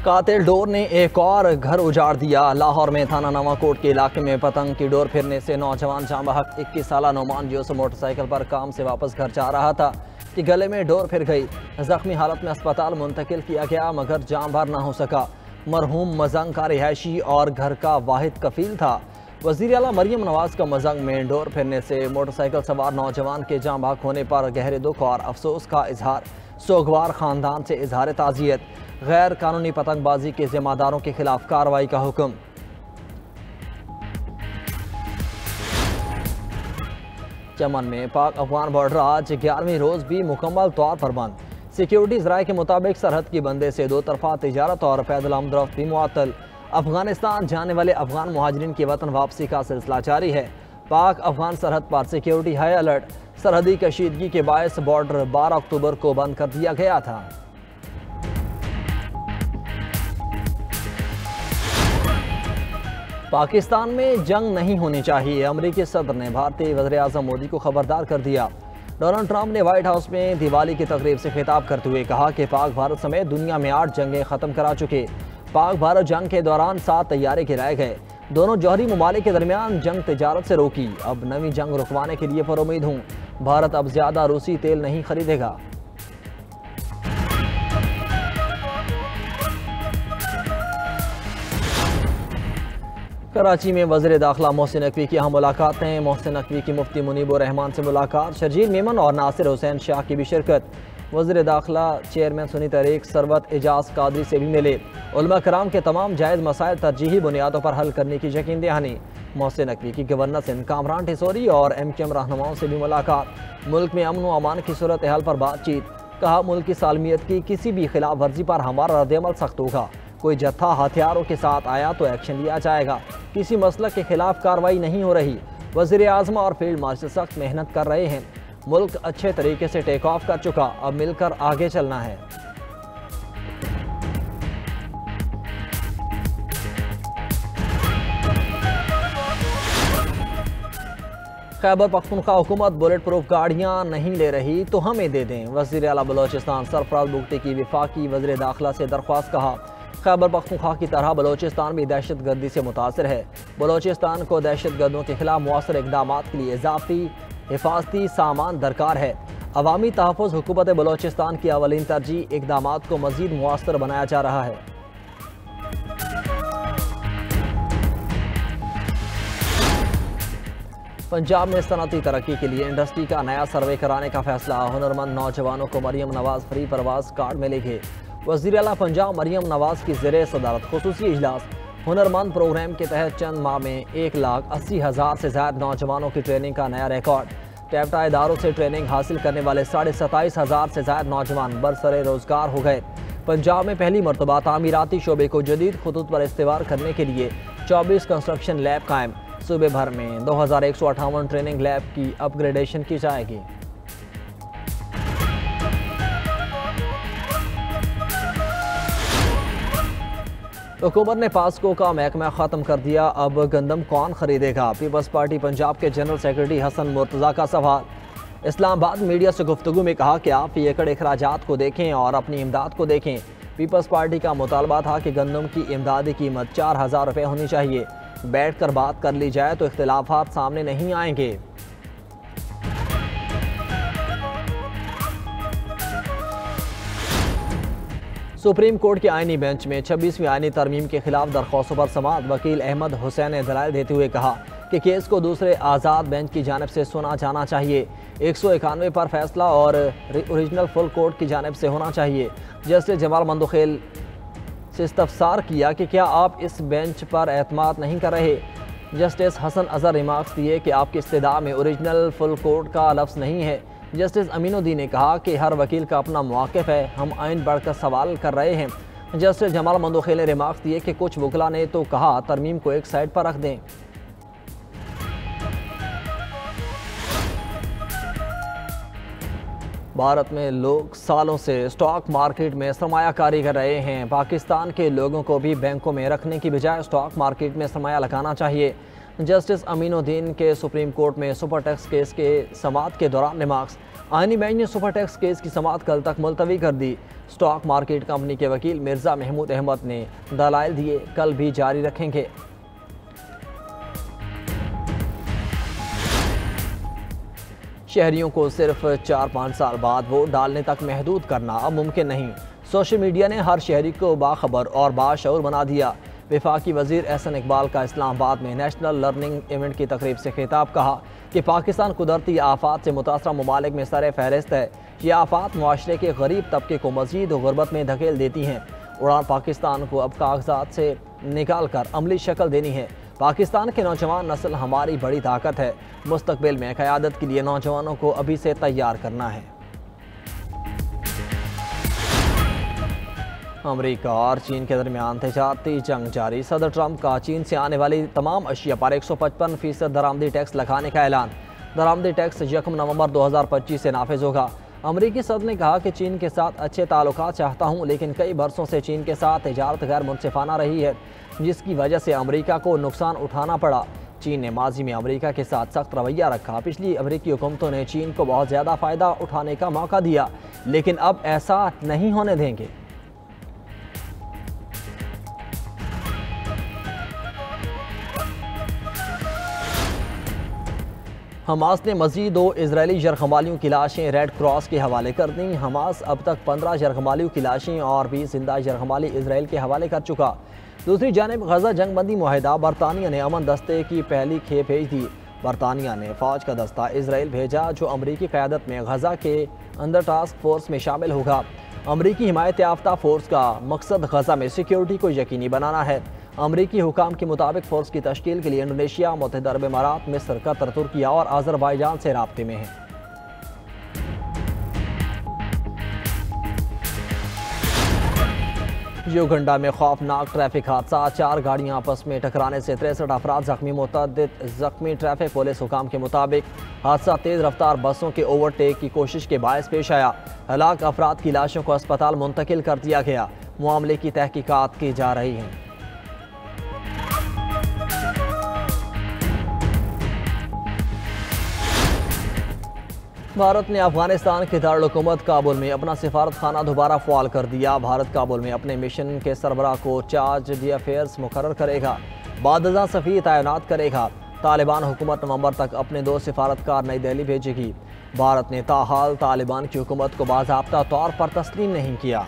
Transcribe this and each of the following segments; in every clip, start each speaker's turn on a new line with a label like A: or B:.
A: कातिल डोर ने एक और घर उजाड़ दिया। लाहौर में थाना नवाकोट के इलाके में पतंग की डोर फिरने से नौजवान जाँ बहक 21 साल नोमान यूसुफ मोटरसाइकिल पर काम से वापस घर जा रहा था कि गले में डोर फिर गई। जख्मी हालत में अस्पताल मुंतकिल किया गया मगर जाँ भर न हो सका। मरहूम मजंग का रिहायशी और घर का वाहिद कफील था। वज़ीर आला मरियम नवाज का मजंग में डोर फिरने से मोटरसाइकिल सवार नौजवान के जाँ बहक होने पर गहरे दुख और अफसोस का इजहार। सोगवार खानदान से इजहार ताज़ियत। गैर कानूनी पतंगबाजी के जिम्मेदारों के खिलाफ कार्रवाई का हुक्म। चमन में पाक अफगान बॉर्डर आज 11वीं रोज भी मुकम्मल तौर पर बंद। सिक्योरिटी ज़राए के मुताबिक सरहद की बंदे से दो तरफा तिजारत और पैदल आमदरफ्त भी मुअत्तल। अफगानिस्तान जाने वाले अफगान मुहाजिरीन की वतन वापसी का सिलसिला जारी है। पाक अफगान सरहद पर सिक्योरिटी हाई अलर्ट। सरहदी कशीदगी के बायस बॉर्डर 12 अक्टूबर को बंद कर दिया गया था। पाकिस्तान में जंग नहीं होनी चाहिए। अमरीकी सदर ने भारतीय वज़ीर-ए-आज़म मोदी को खबरदार कर दिया। डोनाल्ड ट्रंप ने व्हाइट हाउस में दिवाली की तकरीब से खिताब करते हुए कहा कि पाक भारत समेत दुनिया में 8 जंगें ख़त्म करा चुके। पाक भारत जंग के दौरान 7 तैयारे गिराए गए। दोनों जौहरी ममालिक के दरमियान जंग तिजारत से रोकी। अब नवी जंग रुकवाने के लिए पुरुम्मीद हूँ। भारत अब ज़्यादा रूसी तेल नहीं खरीदेगा। कराची में वज़ीर दाखिला मोहसिन नकवी की अहम मुलाकातें। मोहसिन नकवी की मुफ्ती मुनीबुर रहमान से मुलाकात। शर्जील मेमन और नासिर हुसैन शाह की भी शिरकत। वज़ीर दाखिला चेयरमैन सुन्नी तहरीक सरबत एजाज कादरी से भी मिले। उलमा कराम के तमाम जायज़ मसाइल तरजीही बुनियादों पर हल करने की यकीन दहानी। मोहसिन नकवी की गवर्नर सिंध कामरान ठिसोरी और MQM रहनुमाओं से भी मुलाकात। मुल्क में अमन व अमान की सूरत हाल पर बातचीत। कहा मुल्क की सालमियत की किसी भी खिलाफ वर्जी पर हमारा रद्दअमल सख्त होगा। कोई जत्था हथियारों के साथ आया तो एक्शन लिया जाएगा। किसी मसलक के खिलाफ कार्रवाई नहीं हो रही। वज़ीर आज़म और फील्ड मार्शल सख्त मेहनत कर रहे हैं। मुल्क अच्छे तरीके से टेक ऑफ कर चुका, अब मिलकर आगे चलना है। खैबर पख्तूनख्वा हुकूमत बुलेट प्रूफ गाड़ियाँ नहीं ले रही तो हमें दे दें। वज़ीर आला बलोचिस्तान सरफराज बुगटी की वफाकी वज़ीर दाखिला से दरख्वास्त। कहा खैबर पख्तूनख्वा की तरह बलोचिस्तान भी दहशत गर्दी से मुतासर है। बलोचिस्तान को दहशत गर्दों के खिलाफ मुअस्सर इक़दाम के लिए इजाफी हिफाजती सामान दरकार है। अवामी तहफ़्फ़ुज़ हुकूमत बलोचिस्तान की अवलीन तरजीह। इक़दाम को मज़ीद मुअस्सर बनाया जा रहा है। पंजाब में सनअती तरक्की के लिए इंडस्ट्री का नया सर्वे कराने का फैसला। हुनरमंद नौजवानों को मरियम नवाज फ्री परवाज कार्ड मिलेंगे। वज़ीर आला पंजाब मरियम नवाज की ज़ेरे सदारत खुसूसी इजलास। हुनरमंद प्रोग्राम के तहत चंद माह में 1,80,000 से ज़्यादा नौजवानों की ट्रेनिंग का नया रिकॉर्ड। टैप्टा इदारों से ट्रेनिंग हासिल करने वाले 27,500 से ज़्यादा नौजवान बरसरे रोज़गार हो गए। पंजाब में पहली मरतबा तामीराती शोबे को जदीद खतूत पर इस्तेमाल करने के लिए 24 कंस्ट्रक्शन लैब कायम। सूबे भर में 2158 ट्रेनिंग लैब की अपग्रेडेशन की जाएगी। हुकूमत ने पास्को का महकमा ख़त्म कर दिया। अब गंदम कौन खरीदेगा? पीपल्स पार्टी पंजाब के जनरल सेक्रेटरी हसन मुर्तज़ा का सवाल। इस्लामाबाद मीडिया से गुफ्तगू में कहा कि आप फ़ी एकड़ अखराजात को देखें और अपनी इमदाद को देखें। पीपल्स पार्टी का मुतालबा था कि गंदम की इमदादी कीमत 4,000 रुपये होनी चाहिए। बैठ कर बात कर ली जाए तो इख्तिलाफात सामने नहीं आएंगे। सुप्रीम कोर्ट के आईनी बेंच में 26वीं आईनी तरमीम के खिलाफ दरख्वास्तों पर समाअत। वकील अहमद हुसैन ने दलाइल देते हुए कहा कि केस को दूसरे आज़ाद बेंच की जानिब से सुना जाना चाहिए। 191 पर फैसला और ओरिजिनल फुल कोर्ट की जानिब से होना चाहिए। जस्टिस जमाल मंदोखेल से इस्तफसार किया कि क्या आप इस बेंच पर एतमाद नहीं कर रहे। जस्टिस हसन अजहर रिमार्क्स दिए कि आपकी इस्तदा में ओरिजिनल फुल कोर्ट का लफ्ज़ नहीं है। जस्टिस अमीनुद्दीन ने कहा कि हर वकील का अपना मौक़िफ़ है, हम आइन बढ़कर सवाल कर रहे हैं। जस्टिस जमाल मंदोखेल ने रिमार्क्स दिए कि कुछ वकला ने तो कहा तरमीम को एक साइड पर रख दें। भारत में लोग सालों से स्टॉक मार्केट में सरमायाकारी कर रहे हैं। पाकिस्तान के लोगों को भी बैंकों में रखने की बजाय स्टॉक मार्केट में सरमाया लगाना चाहिए। जस्टिस अमीनुद्दीन के सुप्रीम कोर्ट में सुपर टैक्स केस के समाअत के दौरान रिमार्क्स। आईनी बेंच ने सुपर टैक्स केस की समाअत कल तक मुलतवी कर दी। स्टॉक मार्केट कंपनी के वकील मिर्जा महमूद अहमद ने दलाइल दिए, कल भी जारी रखेंगे। शहरियों को सिर्फ 4-5 साल बाद वोट डालने तक महदूद करना अब मुमकिन नहीं। सोशल मीडिया ने हर शहरी को बाखबर और बाशऊर बना दिया। वफाकी वजीर एहसन इकबाल का इस्लामाबाद में नेशनल लर्निंग इवेंट की तकरीब से खिताब, कहा कि पाकिस्तान कुदरती आफात से मुतासरा ममालिक में सर फहरिस्त है। ये आफात मुआशरे के गरीब तबके को मजीद गुर्बत में धकेल देती हैं। उड़ान पाकिस्तान को अब कागजात से निकाल कर अमली शक्ल देनी है। पाकिस्तान के नौजवान नस्ल हमारी बड़ी ताकत है। मुस्तकबिल में क़यादत के लिए नौजवानों को अभी से तैयार करना है। अमेरिका और चीन के दरमियान तजारती जंग जारी। सदर ट्रंप का चीन से आने वाली तमाम अशिया पर 155% दरामदी टैक्स लगाने का ऐलान। दरामदी टैक्स 1 नवंबर 2025 से नाफिज होगा। अमरीकी सदर ने कहा कि चीन के साथ अच्छे ताल्लुकात चाहता हूं, लेकिन कई बरसों से चीन के साथ तजारत गैर मुनसिफाना रही है, जिसकी वजह से अमरीका को नुकसान उठाना पड़ा। चीन ने माजी में अमरीका के साथ सख्त रवैया रखा। पिछली अमरीकी हुकूमतों ने चीन को बहुत ज़्यादा फ़ायदा उठाने का मौका दिया, लेकिन अब ऐसा नहीं होने देंगे। हमास ने मज़ीद 2 इजरायली यरगमालियों की लाशें रेड क्रॉस के हवाले कर दी। हमास अब तक 15 यरगमालियों की लाशें और 20 जिंदा यरगमाली इसराइल के हवाले कर चुका। दूसरी जानिब गजा जंगबंदी मुआहिदा, बरतानिया ने अमन दस्ते की पहली खेप भेज दी। बरतानिया ने फ़ौज का दस्ता इसराइल भेजा, जो अमरीकी क़यादत में गजा के अंदर टास्क फोर्स में शामिल होगा। अमरीकी हिमायत याफ्ता फोर्स का मकसद गजा में सिक्योरिटी को यकीनी बनाना है। अमरीकी हुकाम के मुताबिक फ़ोर्स की तश्कील के लिए इंडोनेशिया, मुत्तहिदा अरब इमारात, मिस्र, कतर, तुर्किया और अज़रबाईजान से राब्ते में है। युगंडा में खौफनाक ट्रैफिक हादसा, 4 गाड़ियां आपस में टकराने से 63 अफराद जख्मी, मुतअद्दिद जख्मी। ट्रैफिक पुलिस हुकाम के मुताबिक हादसा तेज़ रफ्तार बसों के ओवरटेक की कोशिश के बायस पेश आया। हलाक अफराद की लाशों को अस्पताल मुंतकिल कर दिया गया। मामले की तहकीकात की जा रही है। भारत ने अफगानिस्तान के दारुल-हुकूमत काबुल में अपना सिफारत खाना दोबारा फ़ाल कर दिया। भारत काबुल में अपने मिशन के सरबराह को चार्ज दी अफेयर्स मुकर्रर करेगा, बादशाह सफ़ीर तैनात करेगा। तालिबान हुकूमत नवंबर तक अपने 2 सिफारतकार नई दिल्ली भेजेगी। भारत ने ताहाल तालिबान की हुकूमत को बाज़ाब्ता तौर पर तस्लीम नहीं किया।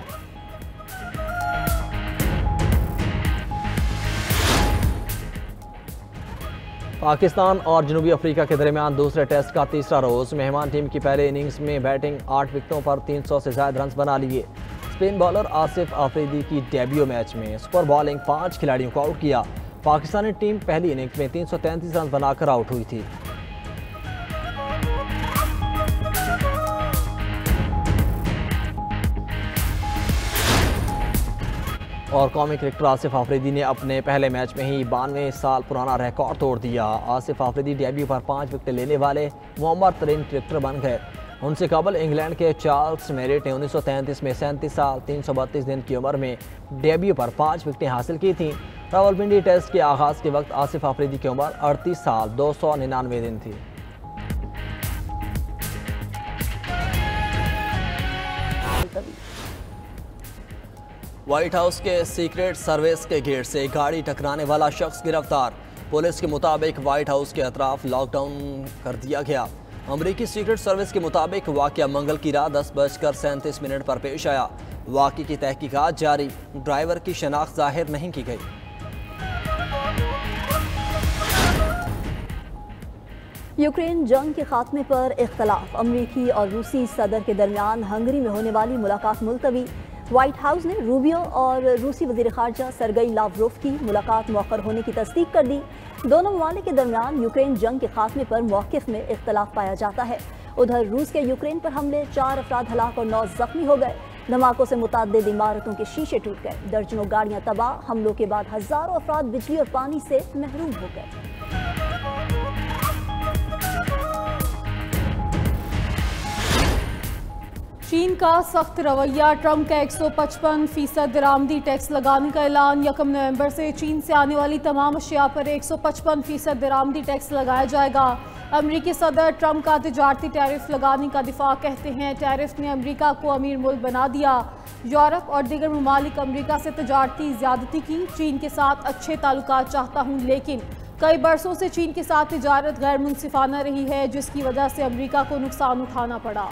A: पाकिस्तान और जनूबी अफ्रीका के दरमियान दूसरे टेस्ट का तीसरा रोज़। मेहमान टीम की पहले इनिंग्स में बैटिंग 8 विकेटों पर 300 से ज़्यादा रन बना लिए। स्पिन बॉलर आसिफ आफरीदी की डेब्यू मैच में सुपर बॉलिंग 5 खिलाड़ियों को आउट किया। पाकिस्तानी टीम पहली इनिंग्स में 333 रन बनाकर आउट हुई थी। और कौमी क्रिकेटर आसिफ आफरीदी ने अपने पहले मैच में ही 92 साल पुराना रिकॉर्ड तोड़ दिया। आसिफ आफरीदी डेब्यू पर 5 विकेट लेने वाले मुअम्मर तरीन क्रिकेटर बन गए। उनसे कबल इंग्लैंड के चार्ल्स मेरिट ने 1933 में 37 साल 332 दिन की उम्र में डेब्यू पर 5 विकेटें हासिल की थीं। रावलपिंडी टेस्ट के आगाज़ के वक्त आसिफ आफरीदी की उम्र 38 साल 299 दिन थी। व्हाइट हाउस के सीक्रेट सर्विस के गेट से गाड़ी टकराने वाला शख्स गिरफ्तार। पुलिस के मुताबिक व्हाइट हाउस के अतराफ लॉकडाउन कर दिया गया। अमरीकी सीक्रेट सर्विस के मुताबिक वाक़या मंगल की रात 10:37 पर पेश आया। वाक़े की तहकीकात जारी। ड्राइवर की शनाख्त जाहिर नहीं की गई।
B: यूक्रेन जंग के खात्मे पर इख्तलाफ। अमरीकी और रूसी सदर के दरमियान हंगरी में होने वाली मुलाकात मुलतवी। व्हाइट हाउस ने रूबियो और रूसी वज़ीर ख़ारजा सरगई लावरोव की मुलाकात मौखर होने की तस्दीक कर दी। दोनों ममालिक के दरमियान यूक्रेन जंग के खात्मे पर मौक़िफ़ में इख्तलाफ पाया जाता है। उधर रूस के यूक्रेन पर हमले, 4 अफराद हलाक और 9 ज़ख्मी हो गए। धमाकों से मुतअद्दिद इमारतों के शीशे टूट गए। दर्जनों गाड़ियाँ तबाह। हमलों के बाद हज़ारों अफराद बिजली और पानी से महरूम हो गए।
C: चीन का सख्त रवैया। ट्रंप का 155% दरामदी टैक्स लगाने का ऐलान। 1 नवंबर से चीन से आने वाली तमाम अशिया पर 155% दरामदी टैक्स लगाया जाएगा। अमरीकी सदर ट्रंप का तिजारती टैरिफ लगाने का दिफा, कहते हैं टैरिफ ने अमरीका को अमीर मुल्क बना दिया। यूरोप और दीगर ममालिक अमरीका से तिजारती ज्यादती की, चीन के साथ अच्छे ताल्लुकात चाहता हूँ, लेकिन कई बरसों से चीन के साथ तिजारत गैर मुनसिफाना रही है, जिसकी वजह से अमरीका को नुकसान उठाना पड़ा।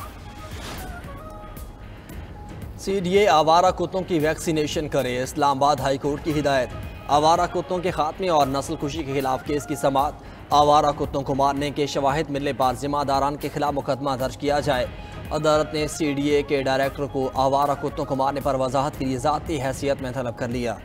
A: CDA आवारा कुत्तों की वैक्सीनेशन करे, इस्लामाबाद हाई कोर्ट की हिदायत। आवारा कुत्तों के खात्मे और नस्ल खुशी के खिलाफ केस की समाअत। आवारा कुत्तों को मारने के शवाहिद मिलने पर जिम्मेदारान के खिलाफ मुकदमा दर्ज किया जाए। अदालत ने CDA के डायरेक्टर को आवारा कुत्तों को मारने पर वजाहत के लिए ज़ाती हैसियत में तलब कर लिया।